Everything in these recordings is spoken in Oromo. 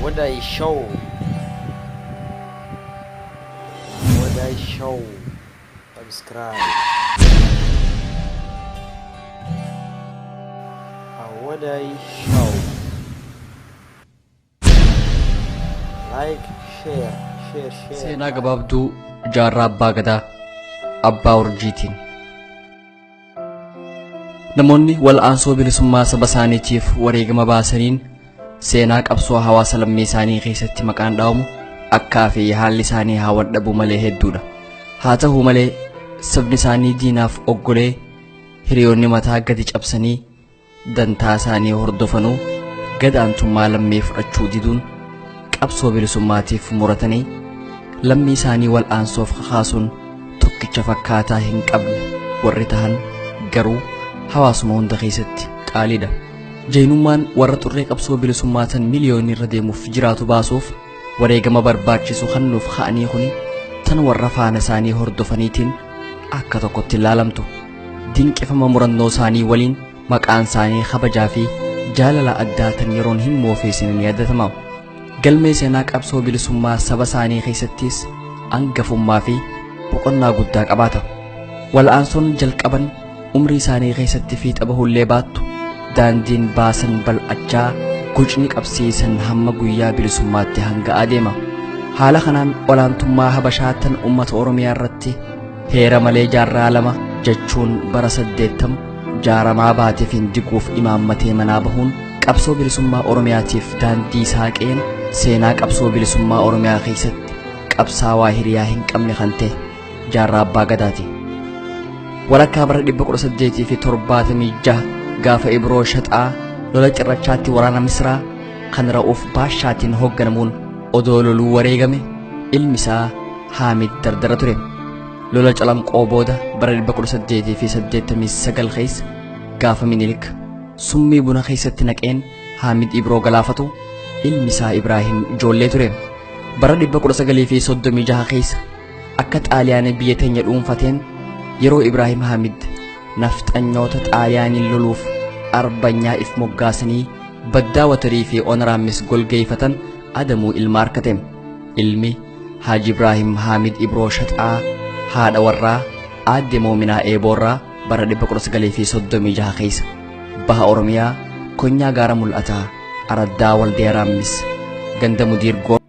What I show? What I show? Subscribe. What I show? Like, share. Seenaa gabaabduu jaarraa abbaa gadaa abbaa urjiitiin. Namoonni wal'aansoo bilisummaa saba isaaniitiif wareegama baasaniin seenaa qabsoo hawaasa lammii isaanii keessatti maqaan dhaawamu akkaa fi haalli isaanii haawwan dhabuu malee hedduudha. Haa ta'uu malee sabni isaanii diinaaf oggolee hiriyoonni mataa gadi cabsanii dantaa isaanii hordofanuu gadaantummaa lammii fudhachuu diduun qabsoo bilisummaatiif muratanii lammii isaanii wal'aansoof kakaasuun tokkicha fakkaataa hin qabne warri tahan garuu hawaasuma hunda keessatti qaaliidha. Jeenummaan warra xurree qabsoo bilisummaatan miliyoonni irra deemuuf jiraatu baasuuf wareegama barbaachisu kennuuf ka'anii kuni tan warra faana isaanii hordofaniitiin akka tokkotti ilaalamtu. Dinqifama murannoo isaanii waliin maqaan isaanii kabajaa fi jaalala addaa tan yeroon hin moofeessin ni yaadatama. Galmee seenaa qabsoo bilisummaa saba isaanii keessattis hangafummaa fi boqonnaa guddaa qabaata. Wal'aansoon jalqaban umrii isaanii keessatti fiixa bahullee baattu daandiin baasan bal'achaa gucni qabsiisan hamma guyyaa bilisummaatti hanga adeema. Haala kanaan olaantummaa habashaa tan uummata Oromiyaa irratti heera malee jaarraa lama jechuun bara 80 jaaramaa baateef hin diquuf imaammatee manaa bahuun qabsoo bilisummaa Oromiyaatiif daandii saaqeen seenaa qabsoo bilisummaa Oromiyaa keessatti qabsaawaa hiriyaa hin qabne kan ta'e jaarraa abbaa gadaati. Walakkaa bara 1876 gaafa Ibroo Shaxaa lola cirrachaatti waraana Misraa kan Ra'uuf Baashaatiin hoogganamuun odoo loluu wareegame ilmi isaa Haamid dardara ture. Lola calanqoo booda bara 1889 keessa gaafa Minilik summii buna keessatti naqeen Haamid Ibroo galaafatu ilmi isaa Ibraahim ijoollee ture. Bara 1936 keessa akka Xaaliyaanii biyya teenya dhuunfateen yeroo Ibraahim Haamid nafxanyoota Xaaliyaaniin loluuf arbanyaa if moggaasanii baddaa watarii fi onaraamis golgeeffatan adamuu ilma harkate. Ilmi Haaji Ibraahim Haamid Ibroo Shaxaa haadha warraa aadde Moominaa Eeboorraa bara 1936 keessa baha Oromiyaa konyaa gaara mul'ataa araddaa waldeeraamis ganda mudiirgoo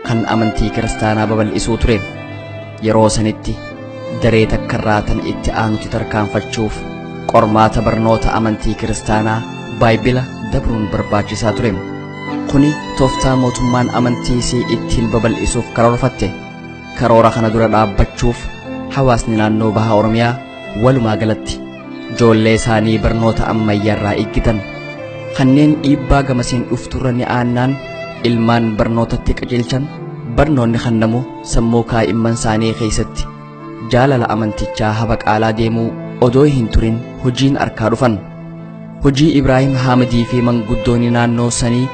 kan amantii kiristaanaa babal'isuu ture. Yeroo sanitti daree takkarraa tan itti aanuti tarkaanfachuuf qormaata barnoota amantii kiristaanaa baayibila dabruun barbaachisaa ture. Kuni tooftaa mootummaan amantii isii ittiin babal'isuuf karoorfatte. Karoora kana dura dhaabbachuuf hawaasni naannoo baha Oromiyaa walumaa galatti ijoollee isaanii barnoota ammayyaarraa eeggitan. Kanneen dhiibbaa gamasiin dhufturra ni aannaan ilmaan barnootatti qajeelchan barnoonni kennamu sammuu kaa'imman isaanii keessatti jaalala amantichaa haba qaalaa deemuu odoo hin turin hojiin arkaa dhufan. Hojii Ibraahim Haamidii fi manguddoonni naannoo sanii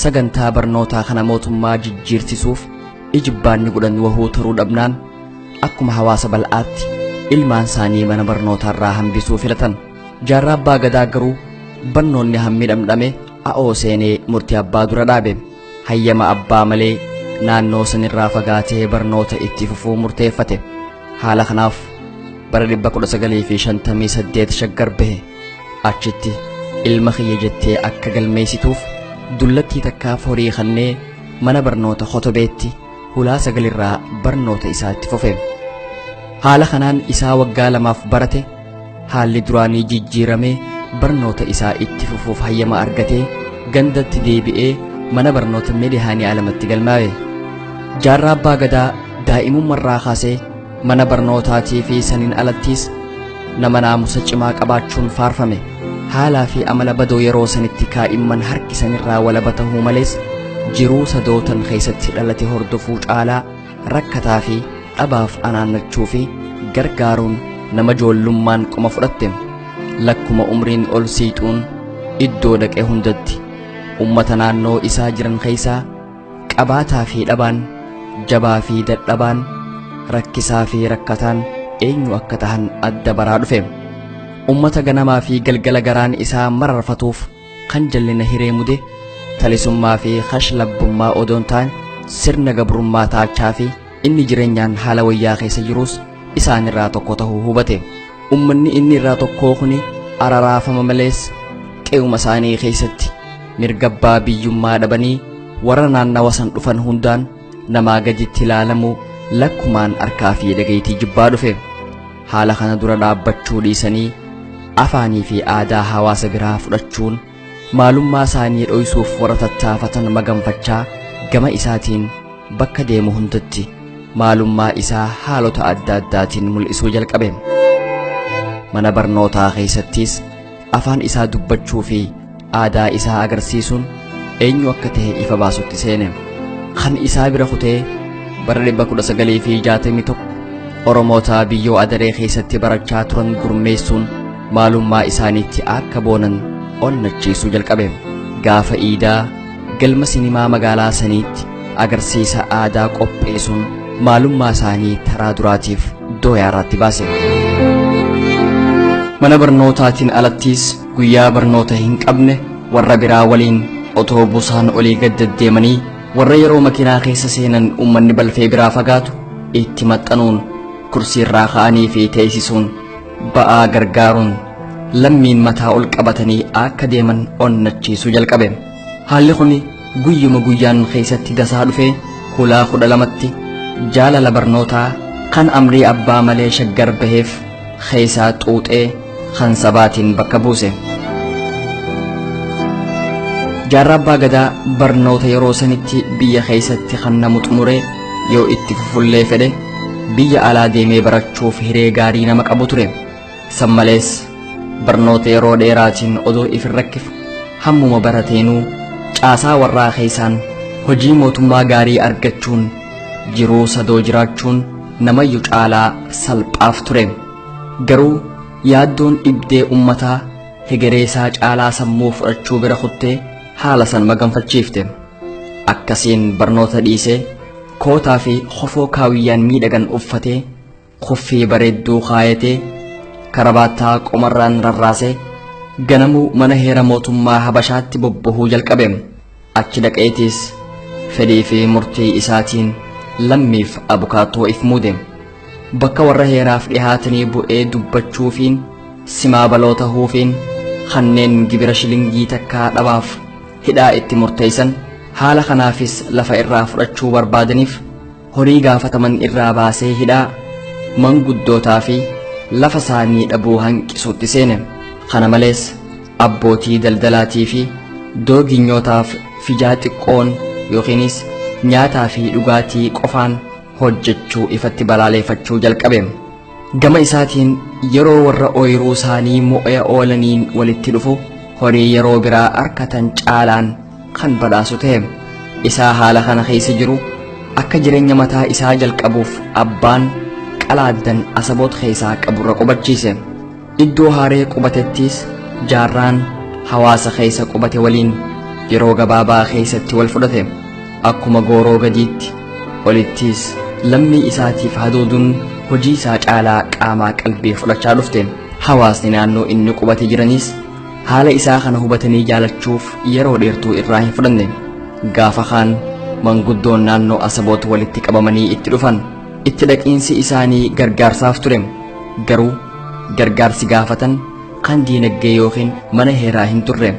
sagantaa barnootaa kana mootummaa jijjiirsisuuf ijibbaanni godhan wahuu turuu dhabnaan akkuma hawaasa bal'aatti ilmaan isaanii mana barnootaarraa hambisuu filatan. Jaarraa abbaa gadaa garuu barnoonni hammi dhamdhame a'oo seenee murtii abbaa dura dhaabe. Hayyama abbaa malee naannoo sanirraa fagaatee barnoota itti fufuu murteeffate. Haala kanaaf bara 1958 shaggar bahe. Achitti ilma kiyya jettee akka galmeessituuf dullattii takkaaf horii kennee mana barnoota Kotobeetti hulaa sagalirraa barnoota isaatti fufee. Haala kanaan isaa waggaa 2 barate haalli duraanii jijjiiramee barnoota isaa itti fufuuf hayyama argatee gandatti deebi'ee mana barnoota Meedihaanii Alamatti galmaa'e. Jaarraa abbaa gadaa daa'imummarraa kaasee mana barnootaatii fi saniin alattis nama naamusa cimaa qabaachuun faarfame. Haalaa fi amala badoo yeroo sanitti kaa'imman harkisanirraa walaba ta'uu malees jiruu sadootan keessatti dhalate hordofuu caalaa rakkataa fi dhabaaf anaannachuu fi gargaaruun nama joollummaan qoma fudhatte. Lakkuma umriin ol siixuun iddoo dhaqee hundatti ummata naannoo isaa jiran keessaa qabaataa fi dhabaan, jabaa fi dadhabaan, rakkisaa fi rakkataan eenyu akka tahan adda baraa dhufe. Ummata ganamaa fi galgala garaan isaa mararfatuuf kan jallina hiree mude talisummaa fi kashlabbummaa odoon ta'an sirna gabrummaa taachaa fi inni jireenyaan haala wayyaa keessa jirus isaan irraa tokko tahuu hubate. Ummanni inni irraa tokkoo kuni araraafama malees qe'uma isaanii keessatti mirgabbaa biyyummaa dhabanii warra naannawa san dhufan hundaan namaa gaditti ilaalamu lakkumaan harkaa fi dhageetii jibbaa dhufe. Haala kana dura dhaabbachuu dhiisanii afaanii fi aadaa hawaasa biraa fudhachuun maalummaa isaanii dhoysuuf warra tattaafatan maganfachaa gama isaatiin bakka deemu hundatti maalummaa isaa haalota adda addaatiin mul'isuu jalqabe. Mana barnootaa keessattis afaan isaa dubbachuu fi aadaa isaa agarsiisuun eenyu akka ta'e ifa baasutti seene. Kan isaa bira kutee bara 1961 Oromoota biyyoo Adaree keessatti barachaa turan gurmeessuun maalummaa isaaniitti akka boonan onnachiisuu jalqabe. Gaafa iidaa galma sinimaa magaalaa saniitti agarsiisa aadaa qopheessuun maalummaa isaanii taraa duraatiif dooyaarratti baase. Mana barnootaatiin alattis guyyaa barnoota hin qabne warra biraa waliin otoobusaan olii gad deddeemanii warra yeroo makiinaa keessa seenan ummanni balfee biraa fagaatu itti maxxanuun kursiirraa ka'anii fi teessisuun ba'aa gargaaruun lammiin mataa ol qabatanii akka deeman onnachiisuu jalqabe. Haalli kun guyyuma guyyaan keessatti dasaa dhufee hulaa 12tti jaalala barnootaa kan amrii abbaa malee shaggar baheef keessaa xuuxee kan sabaatiin bakka buuse. Jaarraa abbaa gadaa barnoota yeroo sanitti biyya keessatti kan namu xumuree yoo itti fufullee fedhe biyya alaa deemee barachuuf hiree gaarii nama qabu ture. San malees barnoota yeroo dheeraatiin odoo ifin rakkifu hammuma barateenuu caasaa warraa keessaan hojii mootummaa gaarii argachuun jiruu sadoo jiraachuun namayyuu caalaa salphaaf ture. Garuu yaaddoon dhibdee ummataa hegereesaa caalaa sammuu fudhachuu bira kuttee haala san maganfachiifte. Akkasiin barnoota dhiisee kootaa fi hofoo kaawiyyaan miidhagan uffatee kuffii bareedduu kaayatee karabaattaa qomarraan rarraasee ganamuu mana heera mootummaa Habashaatti bobbahuu jalqabe. Achi dhaqeetis fedhii fi murtii isaatiin lammiif abukaatoo if muude. Bakka warra heeraaf dhihaatanii bu'ee dubbachuufiin simaa baloota huufiin kanneen gibira shilingii takkaa dhabaaf hidhaa itti murteessan haala kanaafis lafa irraa fudhachuu barbaadaniif horii gaafataman irraa baasee hidhaa manguddootaa fi lafa isaanii dhabuu hanqisuutti seene. Kana malees abbootii daldalaatii fi dooginyootaaf fijaa xiqqoon yookiinis nyaataa fi dhugaatii qofaan hojjechuu ifatti balaaleeffachuu jalqabe. Gama isaatiin yeroo warra ooyiruu isaanii mo'ee oolaniin walitti dhufu horii yeroo biraa arkatan caalaan kan badhaasu ta'e. Isaa haala kana keessa jiru akka jireenya mataa isaa jalqabuuf abbaan qalaaddan asaboot keessaa qaburra qubachiise. Iddoo haaree qubatettis jaarraan hawaasa keessa qubate waliin yeroo gabaabaa keessatti wal fudhate. Akkuma gooroo gadiitti olittis lammii isaatiif haduuduun hojii isaa caalaa qaamaa qalbii fudhachaa dhufte. Hawaasni naannoo inni qubate jiranis haala isaa kana hubatanii jaalachuuf yeroo dheertuu irraa hin fudhanne. Gaafa kaan manguddoon naannoo asaboot walitti qabamanii itti dhufan. Itti dhaqiinsi isaanii gargaarsaaf ture. Garuu gargaarsi gaafatan kan diinagdee yookiin mana heeraa hin turre.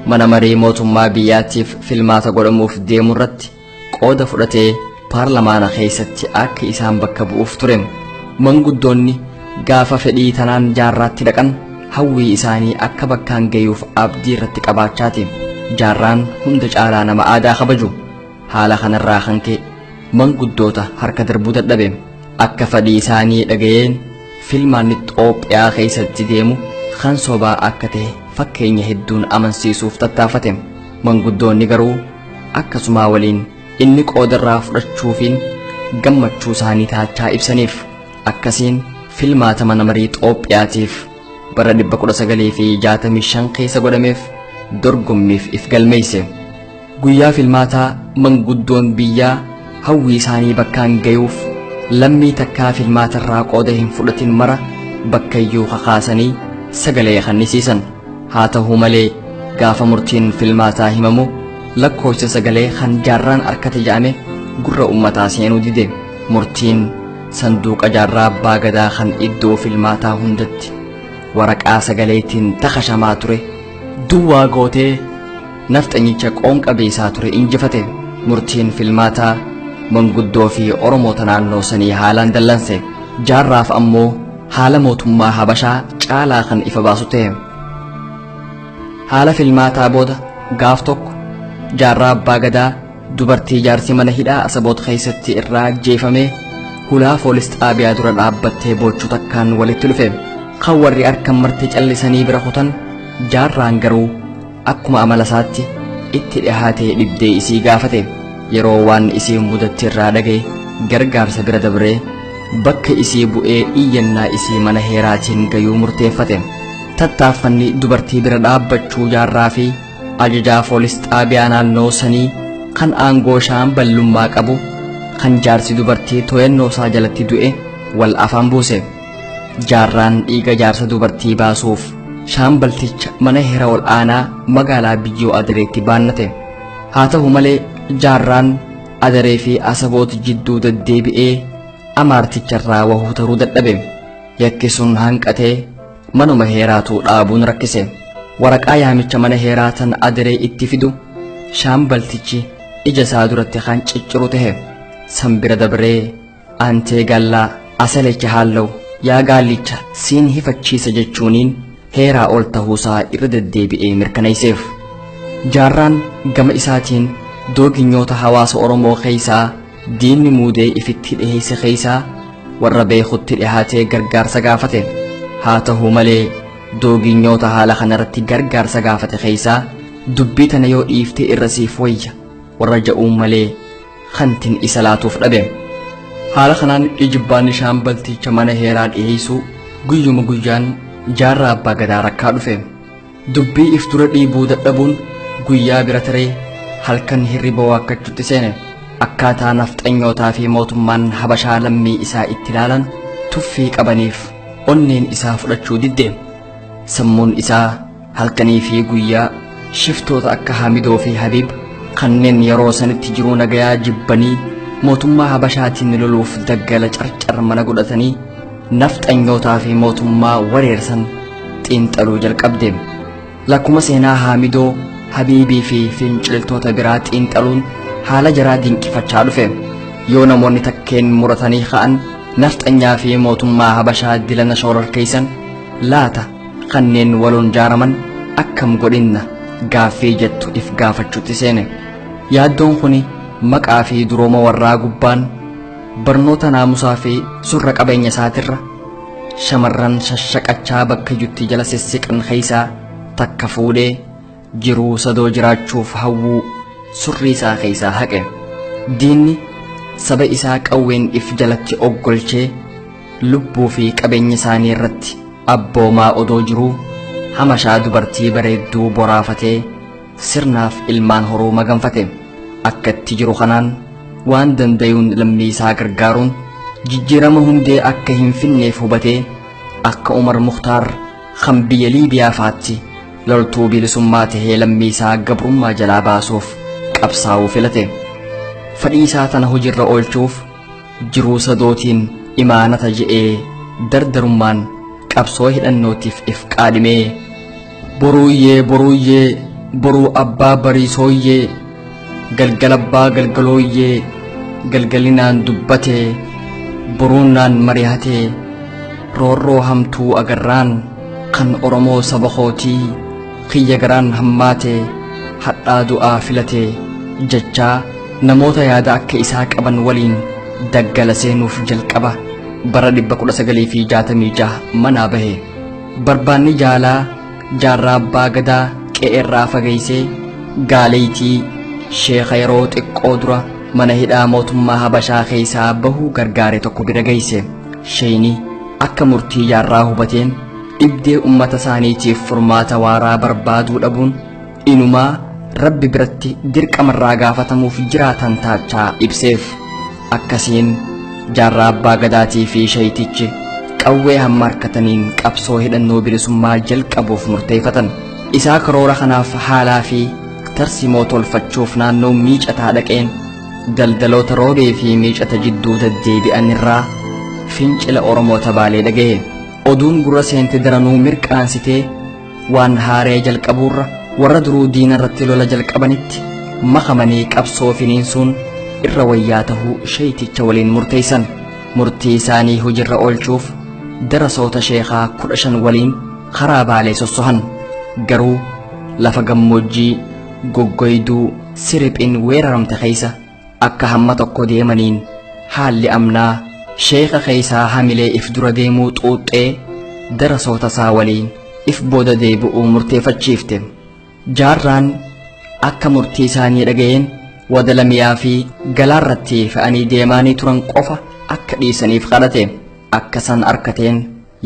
Mana marii mootummaa biyyaatiif filmaata godhamuuf deemu irratti qooda fudhatee paarlamaana keessatti akka isaan bakka bu'uuf ture. Manguddoonni gaafa fedhii tanaan jaarraatti dhaqan hawwii isaanii akka bakkaan gayuuf abdii irratti qabaachaati. Jaarraan hunda caalaa nama aadaa kabaju. Haala kanarraa kan ka'e manguddoota harka darbuu dadhabe. Akka fedhii isaanii dhagayeen filmaanni Itoophiyaa keessatti deemu kan sobaa akka ta'e fakkeenya hedduun amansiisuuf tattaafate. Manguddoonni garuu akkasuma waliin inni qoodarraa fudhachuufiin gammachuu isaanii taachaa ibsaniif. Akkasiin filmaata mana marii Itoophiyaatiif bara 1965 keessa godhameef dorgommiif if galmeesse. Guyyaa filmaataa manguddoon biyyaa hawwii isaanii bakkaan gayuuf lammii takkaa filmaatarraa qooda hin fudhatin mara bakkayyuu kakaasanii sagalee kannisiisan. Haa ta'uu malee gaafa murtiin filmaataa himamu lakkoofsa sagalee kan jaarraan harkate jedhame gurra ummataa seenuu dide. Murtiin sanduuqa jaarraa abbaa gadaa kan iddoo filmaataa hundatti waraqaa sagaleetiin takashamaa ture duwwaa gootee nafxanyicha qoonqa beesaa ture injifate. Murtiin filmaataa manguddoo fi oromoota naannoo sanii haalaan dallanse. Jaarraaf ammoo haala mootummaa habashaa caalaa kan ifa baasu ta'e. Haala filmaataa booda gaaf tokko jaarraa abbaa gadaa dubartii jaarsi mana hidhaa Asaboot keessatti irraa ajjeefamee hulaa poolis xaabiyaa dura dhaabbattee boochuu takkaan walitti dhufe. Kan warri harkan martee callisanii bira kutan jaarraan garuu akkuma amala isaatti itti dhihaatee dhibdee isii gaafate. Yeroo waan isii mudatti irraa dhagee gargaarsa bira dabree bakka isii bu'ee iyyannaa isii mana heeraatiin gayuu murteeffate. Tattaaffanni dubartii bira dhaabbachuu jaarraa fi ajajaa poolis xaabiyaa naannoo sanii kan aangoo shaamballummaa qabu kan jaarsi dubartii to'annoo isaa jalatti du'e wal afaan buuse. Jaarraan dhiiga jaarsa dubartii baasuuf shaambalticha mana heera ol aanaa magaalaa Biyyoo Adareetti baannate. Haa ta'u malee jaarraan Adaree fi Asaboot jidduu deddeebi'ee amaarticharraa wahuu taruu dadhabe. Yakki sun hanqatee manuma heeraatu dhaabuun rakkise. Waraqaa yaamicha mana heeraa tan Adaree itti fidu shaambaltichi ija isaa duratti kan cicciru tahe. San bira dabree antee gallaa asalecha haallau yaa gaallicha siin hifachiisa jechuuniin heeraa ol tahuusaa irra deddeebi'ee mirkaneesseef. Jaarraan gama isaatiin dooginyoota hawaasa Oromoo keessaa diinni muudee ifitti dhiheesse keessaa warra beekutti dhihaatee gargaarsa gaafate. Haa ta'uu malee dooginyoota haala kanarratti gargaarsa gaafate keessaa dubbii tana yoo dhiifte irra siif wayya warra ja'uun malee kantin isa laatuuf dhabe. Haala kanaan ijibbaanni shaambalticha mana heeraa dhiheessuu guyyuma guyyaan jaarraa abbaa gadaa rakkaa dhufe. Dubbii if dura dhiibuu dadhabuun guyyaa bira taree halkan hirriba waakkachuutti seene. Akkaataa nafxanyootaa fi mootummaan habashaa lammii isaa itti ilaalan tuffii qabaniif onneen isaa fudhachuu didde. Sammuun isaa halkanii fi guyyaa shiftoota akka Hamidoo fi Habiib kanneen yeroo sanitti jiruu nagayaa jibbanii mootummaa habashaatiin loluuf daggala carcar mana godhatanii nafxanyootaa fi mootummaa wareersan xiinxaluu jalqabde. Lakkuma seenaa Hamidoo, Habiibii fi finciltoota biraa xiinxaluun haala jaraa dinqifachaa dhufe. Yoo namoonni takkeen muratanii ka'an nafxanyaa fi mootummaa habashaa dilana shororkeessan laata kanneen waloon jaaraman akkam godhinna gaaffii jettu if gaafachuutti seene. Yaaddoon kuni maqaa fi durooma warraa gubbaan barnoota naamusaa fi surra qabeenya isaatirra shamarran shashaqachaa bakka jutti jala sissiqan keessaa takka fuudhee jiruu sadoo jiraachuuf hawwuu surrii isaa keessaa haqe. Diinni saba isaa qawween if jalatti oggolchee lubbuu fi qabeenya isaanii irratti abboomaa odoo jiruu hamashaa dubartii bareedduu boraafatee sirnaaf ilmaan horuu maganfate. Akka itti jiru kanaan waan dandayuun lammii isaa gargaaruun jijjiirama hundee akka hin finneef hubatee akka Umar Mukhtaar kan biyya Liibiyaa faatti loltuu bilisummaa tahee lammii isaa gabrummaa jalaa baasuuf qabsaa'uu filate. Fedhii isaa tana hojiirra oolchuuf jiruu sadootiin imaanata je'ee dardarummaan qabsoo hidhannootiif if qaadhimee boruuyyee boruuyyee boruu abbaa bariisooyyee galgalabbaa galgalooyyee galgalinaan dubbatee boruunnaan mari'atee roorroo hamtuu agarraan kan oromoo saba kootii kiyya garaan hammaatee hadhaa du'aa filatee jechaa namoota yaada akka isaa qaban waliin daggala seenuuf jalqaba bara 1966 manaa bahe. Barbaanni jaalaa jaarraa abbaa gadaa qe'eerraa fageessee gaaleetii sheekha yeroo xiqqoo dura mana hidhaa mootummaa habashaa keessaa bahuu gargaare tokko bira geesse. Sheeyni akka murtii jaarraa hubateen dhibdee ummata isaaniitiif furmaata waaraa barbaaduu dhabuun inumaa rabbi biratti dirqamarraa gaafatamuuf jiraatan taachaa ibseef. Akkasiin jaarraa abbaa gadaatii fi sheeytichi qawwee hamma harkataniin qabsoo hidhannoo bilisummaa jalqabuuf murteeffatan. Isaa karoora kanaaf haalaa fi tarsimoo tolfachuuf naannoo miicataa dhaqeen daldaloota roobee fi miicata jidduu deddeebi'an irraa fincila oromoota baalee dhaga'e. Oduun gurra seente daranuu mirqaansitee waan haaree jalqabuurra warra duruu diina irratti lola jalqabanitti makamanii qabsoo finiinsuun irra wayyaa tahuu sheeyticha waliin murteessan. Murtii isaanii hojiirra oolchuuf darasoota sheekaa 15 waliin karaa baalee sossohan. Garuu lafa gammoojjii goggoyduu siriphiin weeraramte keessa akka hamma tokko deemaniin haalli amnaa sheeka keessaa hamilee if dura deemuu xuuxxee darasoota isaa waliin if booda deebi'uu murteeffachiifte. Jaarraan akka murtii isaanii dhaga'een wadalamiyaa fi galaarratti fe'anii deemaanii turan qofa akka dhiisaniif kadhate. Akkasan arkateen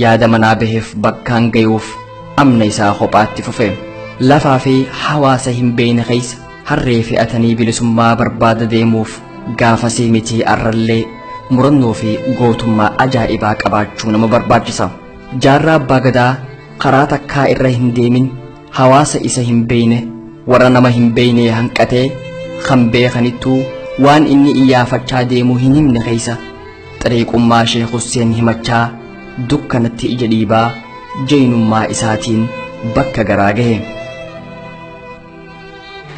yaada manaa baheef bakkaan gayuuf amna isaa kophaatti fufe. Lafaa fi hawaasa hin beekne keessa harree fe'atanii bilisummaa barbaada deemuuf gaafasii mitii arrallee murannoo fi gootummaa ajaa'ibaa qabaachuu nama barbaachisa. Jaarraa abbaa gadaa karaa takkaa irra hin deemin hawaasa isa hin beekne warra nama hin beekne hanqatee kan beekanittuu waan inni iyyaafachaa deemuu hin himne keessa xariiqummaa Sheekh Hussein himachaa dukkanatti ija dhiibaa jeenummaa isaatiin bakka garaa gahe.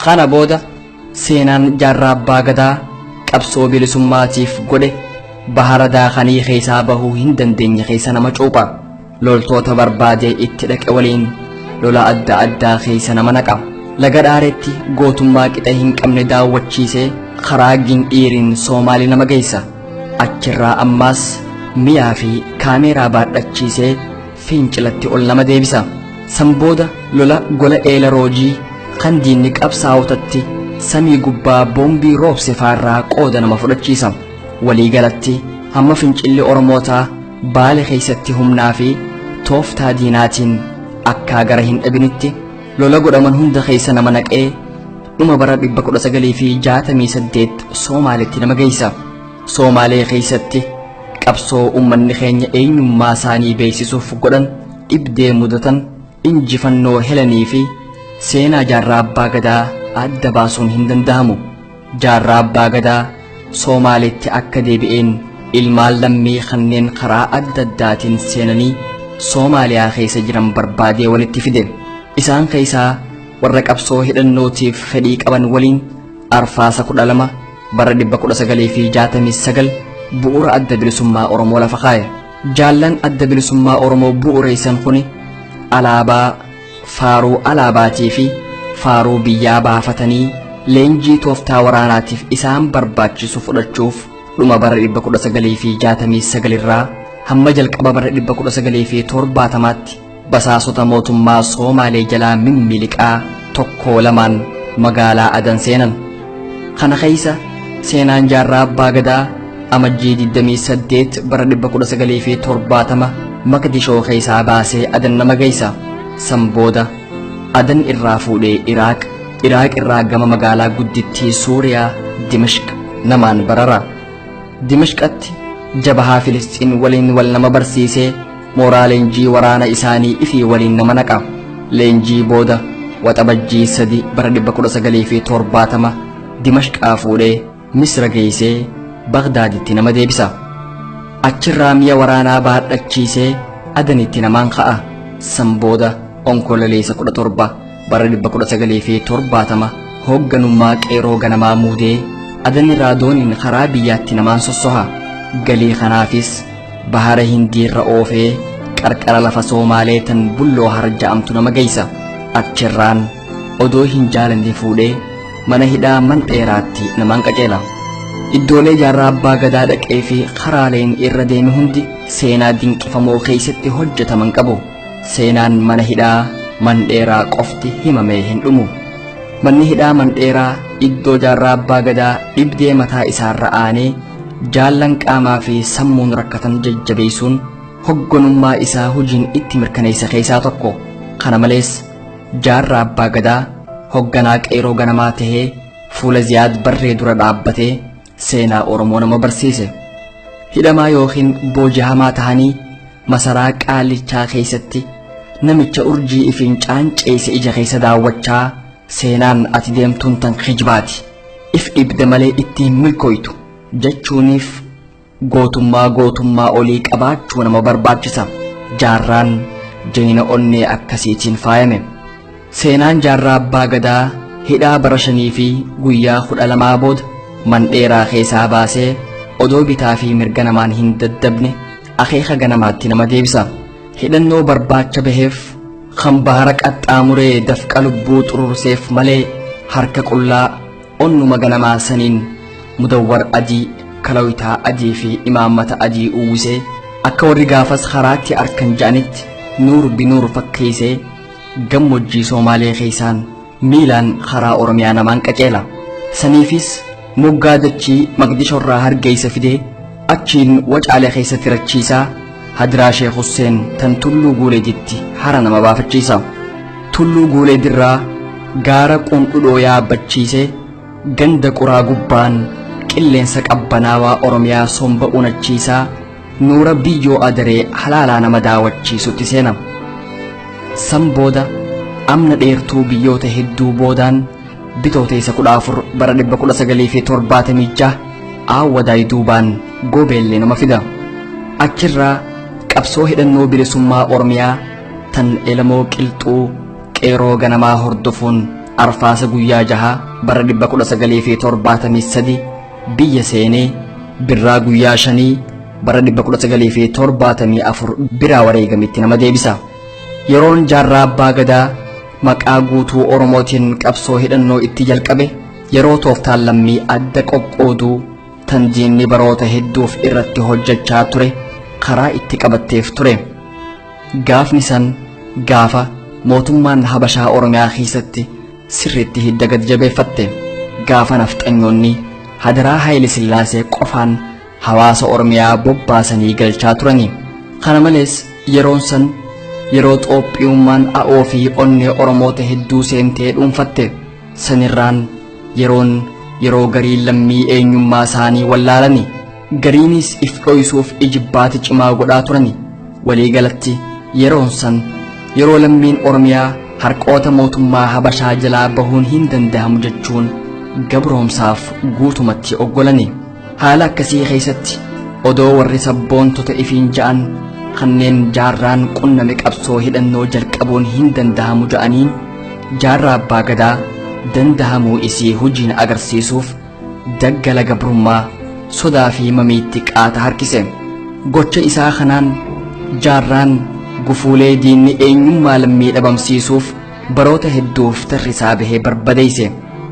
Kana booda seenaan jaarraa abbaa gadaa qabsoo bilisummaatiif godhe bahara daakanii keessaa bahuu hin dandeenye keessa nama cuupha. Loltoota barbaadee itti dhaqe waliin lola adda addaa keessa nama naqa. Laga dhaaretti gootummaa qixa hin qabne daawwachiisee karaa gindhiiriin Soomaalii nama geessa. Achirraa ammaas miyaa fi kaameeraa baadhachiisee fincilatti ol nama deebisa. San booda lola gola eela roojii kan diinni qabsaa'otatti samii gubbaa boombii roobse faarraa qooda nama fudhachiisa. Waliigalatti hamma fincilli oromootaa baale keessatti humnaa fi tooftaa diinaatiin akka gara hin dhabinitti lola godhaman hunda keessa nama naqee dhuma bara 1968 Soomaalitti nama geessa. Soomaalee keessatti qabsoo ummanni keenya eenyummaa isaanii beeksisuuf godhan dhibdee mudatan injifannoo helanii fi seenaa jaarraa abbaa gadaa adda baasuun hin danda'amu. Jaarraa abbaa gadaa Soomaalitti akka deebi'een ilmaan lammii kanneen karaa adda addaatiin seenanii Soomaaliyaa keessa jiran barbaadee walitti fide. Isaan keessaa warra qabsoo hidhannootiif fedhii qaban waliin arfaasa 12 bara 1969 bu'uura adda bilisummaa Oromoo lafa kaa'e. Jaallan adda bilisummaa Oromoo bu'uureessan kuni alaabaa faaruu alaabaatii fi faaruu biyyaa baafatanii leenjii tooftaa waraanaatiif isaan barbaachisu fudhachuuf dhuma bara 1969 irraa hamma jalqaba bara 1970tti basaasota mootummaa Soomaalee jalaa mimmiliqaa tokko lamaan magaalaa Adan seenan. Kana keessa seenaan jaarraa abbaa gadaa amajjii 28 bara 1970 Maqdishoo keessaa baasee Adan nama geessa. San booda Adan irraa fuudhee Iraaq irraa gama magaalaa guddittii Suuriyaa Dimashq namaan barara. Dimashqatti jabahaa Filisxiin waliin wal nama barsiisee mooraa leenjii waraana isaanii ifii waliin nama naqa. Leenjii booda waxabajjii 3 bara 1970 Dimashqaa fuudhee Misra geessee Bagdaaditti nama deebisa. Achirraa mi'a waraanaa baadhachiisee adanitti namaan ka'a. San booda onkololeessa 17 bara 1970 hoogganummaa qeeroo ganamaa muudee adani raadooniin karaa biyyaatti namaan sossoha. Galii kanaafis bahara hindiirra oofee qarqara lafa Soomaalee tan bulloo harja'amtu nama geessa. Achirraan odoo hin jaalanne fuudhee mana hidhaa Mandheeraatti namaan qajeela. Iddoolee jaarraa abbaa gadaa dhaqee fi karaaleen irra deeme hundi seenaa dinqifamoo keessatti hojjetaman qabu. Seenaan mana hidhaa Mandheeraa qofti himamee hin dhumu. Manni hidhaa Mandheeraa iddoo jaarraa abbaa gadaa dhibdee mataa isaarra aanee jaallan qaamaa fi sammuun rakkatan jajjabeessuun hogganummaa isaa hojiin itti mirkaneessa keessaa tokko. Kana malees jaarraa abbaa gadaa hogganaa qeeroo ganamaa tahee fuula Ziyaad Barree dura dhaabbatee seenaa Oromoo nama barsiise. Hidhamaa yookiin booji'amaa tahanii masaraa qaalichaa keessatti namicha urjii ifiin caanceesse ija keessa daawwachaa seenaan ati deemtuun tan kijibaati, if dhibde malee ittiin milkooytu jechuuniif gootummaa olii qabaachuu nama barbaachisa. Jaarraan jayina onnee akkasiitiin faayame. Seenaan jaarraa abbaa gadaa hidhaa bara 5 fi guyyaa 12 booda Mandheeraa keessaa baasee odoo bitaa fi mirga namaan hin daddabne akeeka ganamaatti nama deebisa. Hidhannoo barbaacha baheef kan bahara qaxxaamuree dafqa lubbuu xururseef malee harka qullaa onnuma ganamaa saniin mudawwar adii, kalawitaa adii fi imaammata adii uwwisee akka warri gaafas karaatti arkan ja'anitti nuur binuur fakkeessee gammoojjii Soomaalee keessaan miilaan karaa Oromiyaa namaan qajeela. Saniifis moggaa dachii Maqdishorraa hargeysa fidee achiin Wacaalee keessatti rachiisaa hadiraa Sheekh Husseen tan Tulluu Guuleeditti hara nama baafachiisa. Tulluu Guuleedirraa gaara qundhudhoo yaabbachiisee ganda quraa gubbaan qilleensa qabbanaawaa Oromiyaa somba unachiisaa nuura biyyoo adaree halaalaa nama daawwachiisutti seena. San booda amna dheertuu biyyoota hedduu boodaan bitooteessa 14 bara 1976 Aawwadaay duubaan Gobeellee nama fida. Achirraa qabsoo hidhannoo bilisummaa Oromiyaa tan Elamoo Qilxuu qeeroo ganamaa hordofuun arfaasa guyyaa 6 bara 1973 biyya seenee birraa guyyaa 5 bara 1974 biraa wareegamitti nama deebisa. Yeroon jaarraa abbaa gadaa maqaa guutuu Oromootiin qabsoo hidhannoo itti jalqabe yeroo tooftaan lammii adda qoqqooduu tan diinni baroota hedduuf irratti hojjechaa ture karaa itti qabatteef ture. Gaafni san gaafa mootummaan Habashaa Oromiyaa keessatti sirriitti hidda gad jabeeffatte. Gaafa nafxanyoonni hadaraa Haayile Sillaasee qofaan hawaasa Oromiyaa bobbaasanii galchaa turani. Kana malees yeroon san yeroo Xoophiyummaan a'oo fi onnee Oromoota hedduu seentee dhuunfatte. Sanirraan yeroo garii lammii eenyummaa isaanii wallaalani, gariinis if dhoysuuf ijibbaati cimaa godhaa turani. Waliigalatti yeroon san yeroo lammiin Oromiyaa harqoota mootummaa Habashaa jalaa bahuun hin danda'amu jechuun gabroomsaaf guutumatti oggolani. Haala akkasii keessatti odoo warri sabboontota ifiin ja'an kanneen jaarraan qunname qabsoo hidhannoo jalqabuun hin danda'amu ja'aniin jaarraa abbaa gadaa danda'amuu isii hojiin agarsiisuuf daggala gabrummaa sodaa fi mamiitti qaata harkise. Gocha isaa kanaan jaarraan gufuulee diinni eenyummaa lammii dhabamsiisuuf baroota hedduuf tarrisaa bahee barbadeesse.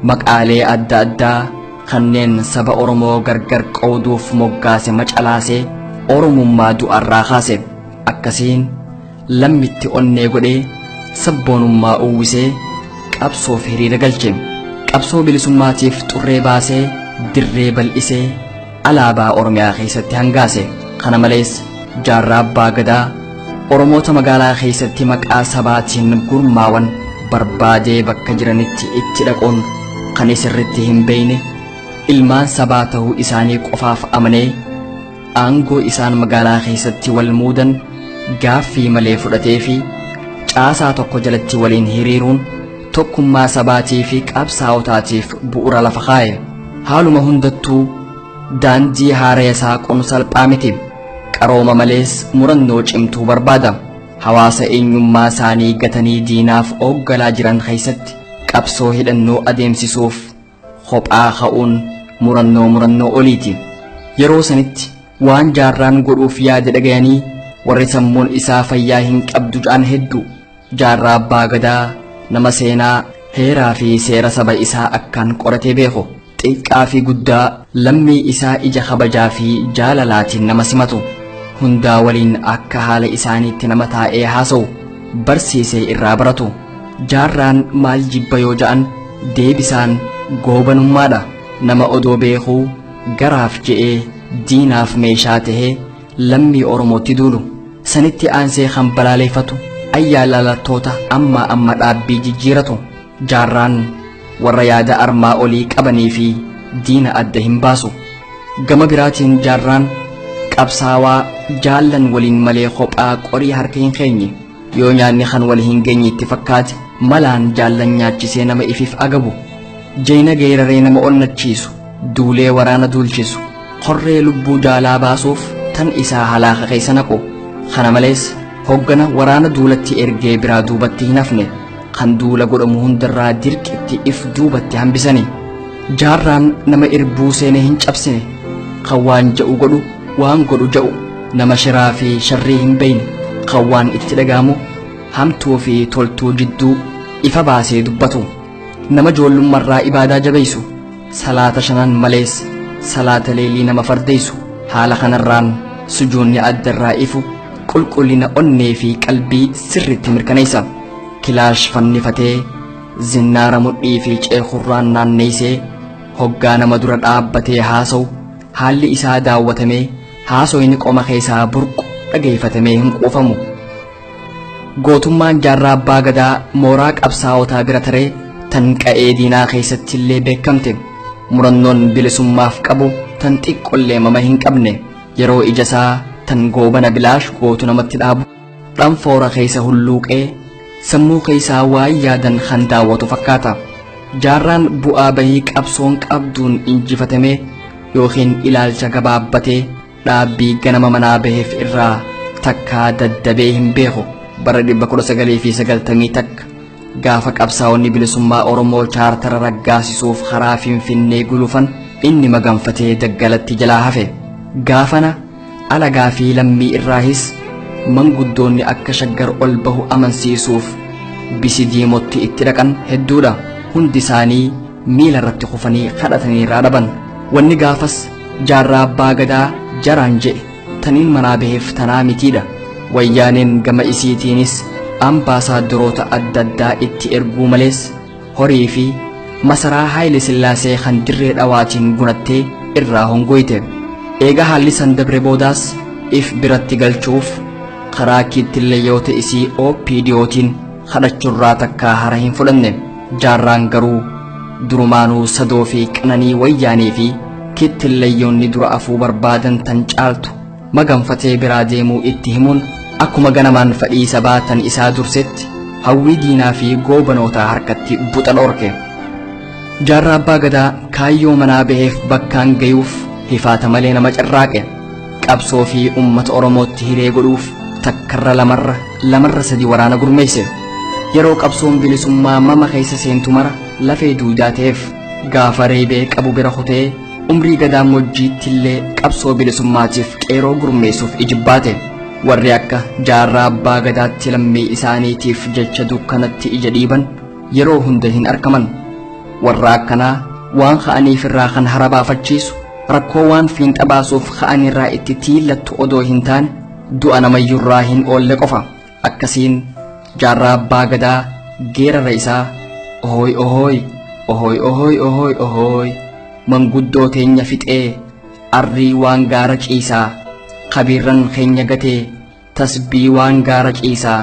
Maqaalee adda addaa kanneen saba Oromoo gargar qooduuf moggaase macalaasee Oromummaa du'arraa kaase. Akkasiin lammitti onnee godhee sabboonummaa uwwisee qabsoof hiriira galche. Qabsoo bilisummaatiif xurree baasee dirree bal'isee alaabaa Oromiyaa keessatti hangaase. Kana malees jaarraa abbaa gadaa Oromoota magaalaa keessatti maqaa sabaatiin gurmaawan barbaadee bakka jiranitti itti dhaquun kan isirritti hin beeyne ilmaan sabaa ta'uu isaanii qofaaf amanee aangoo isaan magaalaa keessatti wal muudan gaaffii malee fudhatee fi caasaa tokko jalatti waliin hiriiruun tokkummaa sabaatii fi qabsaa'otaatiif bu'uura lafa kaa'e. Haaluma hundattuu daandii haaraa isaa qun salphaa miti. qarooma malees murannoo cimtuu barbaada. Hawaasa eenyummaa isaanii gatanii diinaaf ooggalaa jiran keessatti qabsoo hidhannoo adeemsisuuf kophaa ka'uun murannoo oliiti. Yeroo sanitti waan jaarraan godhuuf yaada dhagayanii warri sammuun isaa fayyaa hin qabdu ja'an hedduu jaarraa abbaa gadaa nama seenaa heeraa fi seera saba isaa akkaan qoratee beeku, xiqqaa fi guddaa lammii isaa ija kabajaa fi jaalalaatiin nama simatu, hundaa waliin akka haala isaaniitti nama taa'ee haasa'u barsiisee irraa baratu. Jaarraan maal jibba yoo ja'an deebisaan goobanummaadha. Nama odoo beekuu garaaf je'ee diinaaf meeshaa tahee lammii oromootti duulu sanitti aansee kan balaaleeffatu ayyaalalatoota amma dhaabbii jijjiiratu. Jaarraan warra yaada armaa olii qabanii fi diina adda hin baasu. Gama biraatiin jaarraan qabsaawaa jaallan waliin malee kophaa qorii harka hin keenye, yoo nyaanni kan wal hin geenye itti fakkaate malaan jaallan nyaachisee nama ifiif agabu, jeena geeraree nama onnachiisu, duulee waraana duulchisu, qorree lubbuu jaalaa baasuuf tan isaa halaaqa keessa naqu. Kana malees hoggana waraana duulatti ergee biraa duubatti hin hafne kan duula godhamu hundarraa dirqitti if duubatti hambisani. Jaarraan nama irbuu seenee hin cabsine, kan waan ja'u godhu waan godhu ja'u, nama shiraa fi sharrii hin beeyne, kan waan itti dhagaamu hamtuu fi toltuu jidduu ifa baasee dubbatu, nama joollummarraa ibaadaa jabeessu, salaata shanan malees salaata leelii nama fardeessu. Haala kanarraan sujuunni addarraa ifu qulqullina onnee fi qalbii sirritti mirkaneessa. Kilaash fannifatee zinnaara mudhii fi ceekurraan naanneessee hoggaa nama dura dhaabbatee haasa'u haalli isaa daawwatamee haasoyni qoma keessaa burqu dhageeffatamee hin quufamu. Gootummaan jaarraa abbaa gadaa mooraa qabsaa'otaa bira taree tan qa'ee diinaa keessatti illee beekamte. Murannoon bilisummaaf qabu tan xiqqollee mama hin qabne, yeroo ija isaa tan goobana bilaash gootu namatti dhaabu dhanfoora keessa hulluuqee sammuu keessaa waan yaadan kan daawwatu fakkaata. Jaarraan bu'aa bahii qabsoon qabduun injifatamee yookiin ilaalcha gabaabbatee dhaabbii ganama manaa baheef irraa takkaa daddabee hin beeku. Bara 1991 gaafa qabsaa'onni bilisummaa Oromoo chaartara raggaasisuuf karaa Finfinnee gulufan inni maganfatee daggalatti jalaa hafe. Gaafana alagaa fi lammii irraahis manguddoonni akka shaggar ol bahu amansiisuuf bisi diimotti itti dhaqan hedduudha. Hundi isaanii miila irratti kufanii kadhatanii irraa dhaban. Wanni gaafas jaarraa abbaa gadaa jaraan jedhe taniin manaa baheef tanaa mitiidha. Wayyaaneen gama isiitiinis ambaasaaddoroota adda addaa itti erguu malees horii fi masaraa Haayile Sillaasee kan dirree dhawaatiin gunattee irraa hongoyte. Eega haalli san dabre boodaas if biratti galchuuf karaa kittileeyyoota isii OPDOtiin kadhachuurraa takkaa hara hin fudhanne. Jaarraan garuu durumaanuu sadoo fi qananii wayyaanii fi kittileeyyoonni dura afuu barbaadan tan caaltu maganfatee biraa deemuu itti himuun akkuma ganamaan fadhii sabaa tan isaa dursetti hawwii diinaa fi goobanootaa harkatti buxa dhorke. Jaarraa abbaa gadaa kaayyoo manaa baheef bakkaan gayuuf hifaata malee nama carraaqe. Qabsoo fi ummata Oromootti hiree godhuuf takkarra lamarra sadi waraana gurmeesse. Yeroo qabsoon bilisummaa mama keessa seentu mara lafee duudaa ta'eef gaafa reebee qabu bira kutee umrii gadaa mojjiitti illee qabsoo bilisummaatiif qeeroo gurmeessuuf ijibbaate. Warri akka jaarraa abbaa gadaatti lammii isaaniitiif jecha dukkanatti ija dhiiban yeroo hunda hin argaman. Warra akkanaa waan ka'aniif irraa kan harabaafachiisu rakkoo waan fiinxa baasuuf ka'anirraa itti tiillattu odoo hin taane du'a namayyurraa hin oolle qofa. Akkasiin jaarraa abbaa gadaa geerara isaa ohooy ohooy ohooy ohooy ohooy ohooy manguddoo teenya fixee arrii waan gaara ciisaa kabiirran keenya gatee tasbii waan gaara ciisaa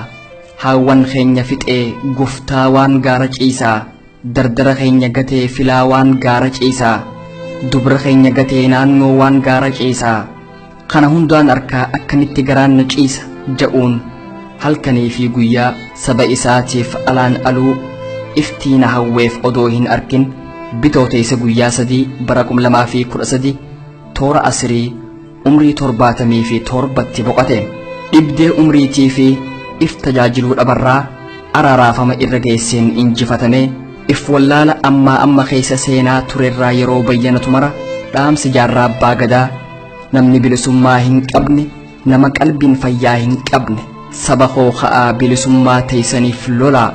haawwan keenya fixee guftaa waan gaara ciisaa dardara keenya gatee filaa waan gaara ciisaa dubra keenya gatee naannoo waan gaara ciisaa. Kana hundaan arkaa akkanitti garaan na ciisa ja'uun halkanii fi guyyaa saba isaatiif alaan aluu iftiina hawweef odoo hin arkin bitooteessa guyyaa 3 bara 2013 toora asirii umrii 77 boqote. Dhibdee umriitii fi if tajaajiluu dhabarraa araaraafama irra geesseen injifatame if wallaala amma keessa seenaa turerraa yeroo bayyanatu mara dhaamsi jaarraa abbaa gadaa namni bilisummaa hin qabne nama qalbiin fayyaa hin qabne saba koo ka'aa bilisummaa teessaniif lolaa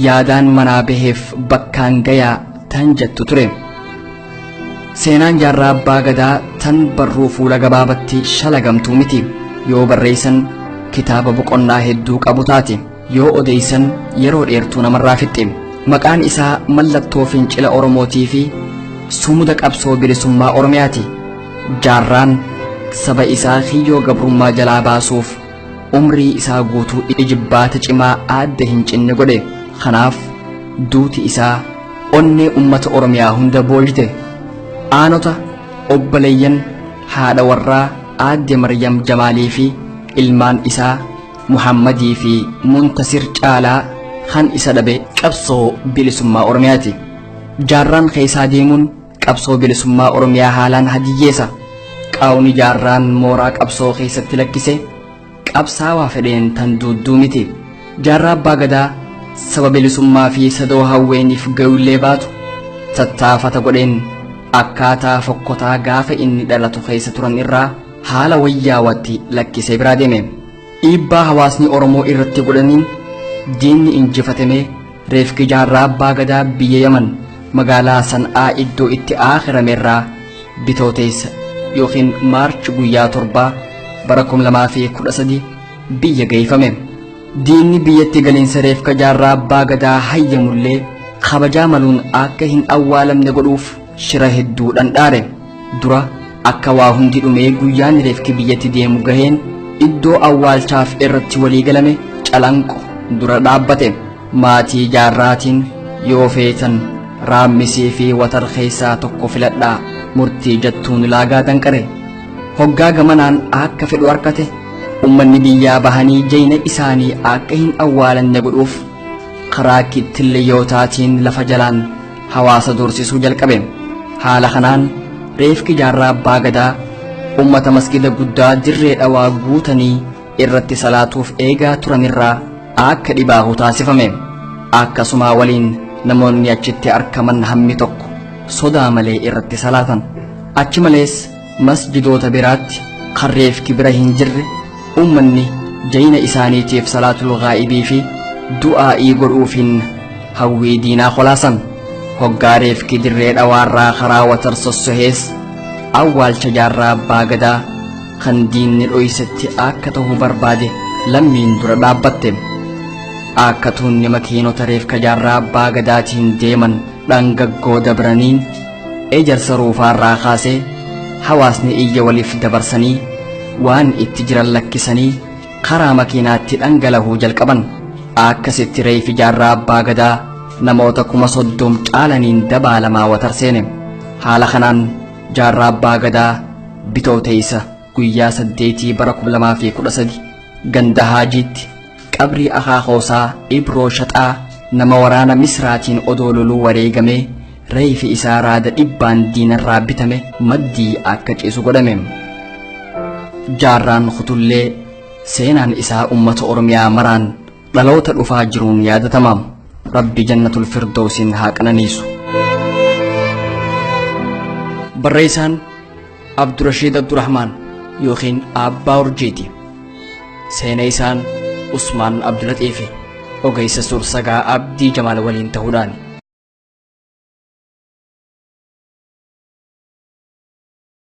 yaadaan manaa baheef bakkaan gayaa tan jettu ture. Seenaan jaarraa abbaa gadaa tan barruu fuula gabaabatti shalagamtuu miti. Yoo barreessan kitaaba boqonnaa hedduu qabu taate, yoo odeessan yeroo dheertuu namarraa fixxe. Maqaan isaa mallattoo fincila Oromootii fi sumuda qabsoo bilisummaa Oromiyaati. Jaarraan saba isaa kiyyoo gabrummaa jalaa baasuuf umrii isaa guutuu ijibbaata cimaa adda hin cinne godhe. Kanaaf duuti isaa onnee ummata Oromiyaa hunda boojite. Aanota obboleeyyan haadha warraa aadde Maryam Jamaalii fi ilmaan isaa Muhammadii fi Muntasir Caalaa kan isa dhabe qabsoo bilisummaa Oromiyaati. Jaarraan keessaa deemuun qabsoo bilisummaa Oromiyaa haalaan hadiyyeessa. Qaawni jaarraan mooraa qabsoo keessatti lakkise qabsaawaa fedheen tan duudduu miti. Jaarraa abbaa gadaa saba bilisummaa fi sadoo hawweeniif ga'ullee baatu tattaafata godheen akkaataa fokkotaa gaafa inni dhalatu keessa turan irraa haala wayyaawatti lakkisee biraa deeme. Dhiibbaa hawaasni Oromoo irratti godhaniin diinni injifatame reefki jaarraa abbaa gadaa biyya Yaman magaalaa San'aa iddoo itti aakhirame irraa bitooteessa yookiin maarchi guyyaa 7 bara 2013 biyya geeffame. Diinni biyyatti galiinsa reefka jaarraa abbaa gadaa hayyamullee kabajaa maluun akka hin awwaalamne godhuuf shira hedduu dhandhaare. Dura akka waa hundi dhumee guyyaan reefki biyyatti deemu gaheen iddoo awwaalchaaf irratti walii galame calanqo dura dhaabbate. Maatii jaarraatiin yoo feetan raammisii fi watar keessaa tokko filadhaa murtii jettuun laagaa danqare. Hoggaa gamanaan akka fedhu harkate ummanni biyyaa bahanii jayna isaanii akka hin awwaalanne godhuuf karaa kitilleeyyotaatiin lafa jalaan hawaasa dorsisuu jalqabe. Haala kanaan reefki jaarraa abbaa gadaa ummata masgida guddaa dirree dhawaa guutanii irratti salaatuuf eegaa turanirraa akka dhibaahu taasifame. Akkasuma waliin namoonni achitti argaman hammi tokko sodaa malee irratti salaatan. Achi malees masjidoota biraatti kan reefki bira hin jirre ummanni jayna isaaniitiif salaatul gaa'ibii fi du'aa'ii godhuufiin hawwii diinaa kolaasan. Hoggaa reefki dirree dhawaarraa karaa watar sossohees awwaalcha jaarraa abbaa gadaa kan diinni dhoysetti akka ta'uu barbaade lammiin dura dhaabbatte. Akka tuunni makiinota reefka jaarraa abbaa gadaatiin deeman dhangaggoo dabraniin ejersa ruufaarraa kaasee hawaasni iyya waliif dabarsanii waan itti jiran lakkisanii karaa makiinaatti dhangalahuu jalqaban. Akkasitti reefi jaarraa abbaa gadaa namoota 30 caalaniin dabaalamaa watar seene. Haala kanaan jaarraa abbaa gadaa bitooteessa guyyaa 8 bara 2013 ganda haajiitti qabrii akaakoosaa Ibroo Shaxaa nama waraana Misraatiin odoo loluu wareegamee reefi isaa raada 100 diinarraa bitame maddii akka ciisu godhame. Jaarraan kutullee seenaan isaa ummata Oromiyaa maraan dhaloota dhufaa jiruun yaadatama. Rabbi jannatul firdawsiin haa qananiisu. Barreessaan Abdurrashiid Abdurrahmaan yookiin Abbaa Urjiiti. Seenaa isaan Usmaan Abdulaxiifi ogeessa suursagaa Abdii Jamaal waliin ta'uudhaan